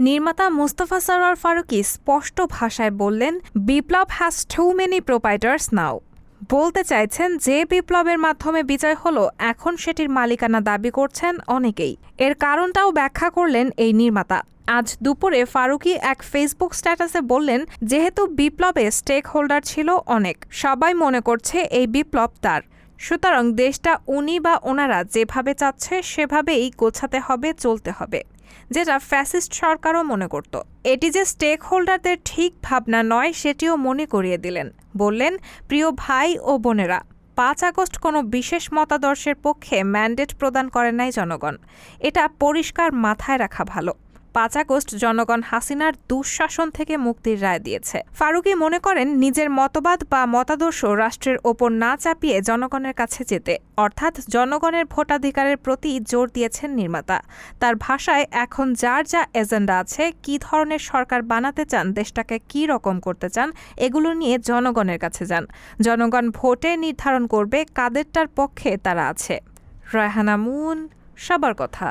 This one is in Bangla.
নির্মাতা মুস্তাফা সরোয়ার ফারুকী স্পষ্ট ভাষায় বললেন, বিপ্লব হ্যাজ টু মেনি প্রোপাইটার্স নাও। বলতে চাইছেন যে বিপ্লবের মাধ্যমে বিজয় হলো, এখন সেটির মালিকানা দাবি করছেন অনেকেই। এর কারণটাও ব্যাখ্যা করলেন এই নির্মাতা। আজ দুপুরে ফারুকী এক ফেসবুক স্ট্যাটাসে বললেন, যেহেতু বিপ্লবে স্টেক হোল্ডার ছিল অনেক, সবাই মনে করছে এই বিপ্লব তার, সুতরাং দেশটা উনি বা ওনারা যেভাবে চাচ্ছে সেভাবেই গোছাতে হবে, চলতে হবে, যেটা ফ্যাসিস্ট সরকারও মনে করত। এটি যে স্টেক হোল্ডারদের ঠিক ভাবনা নয় সেটিও মনে করিয়ে দিলেন। বললেন, প্রিয় ভাই ও বোনেরা, ৫ আগস্ট কোনো বিশেষ মতাদর্শের পক্ষে ম্যান্ডেট প্রদান করে নাই জনগণ। এটা পরিষ্কার মাথায় রাখা ভালো। ৫ আগস্ট জনগণ হাসিনার দুঃশাসন থেকে মুক্তির রায় দিয়েছে। ফারুকী মনে করেন, নিজের মতবাদ বা মতাদর্শ রাষ্ট্রের ওপর না চাপিয়ে জনগণের কাছে যেতে, অর্থাৎ জনগণের ভোটাধিকারের প্রতি জোর দিয়েছেন নির্মাতা। তার ভাষায়, এখন যার যা এজেন্ডা আছে, কী ধরনের সরকার বানাতে চান, দেশটাকে কী রকম করতে চান, এগুলো নিয়ে জনগণের কাছে যান। জনগণ ভোটে নির্ধারণ করবে কাদেরটার পক্ষে তারা আছে। রায়হানা মুন, সবার কথা।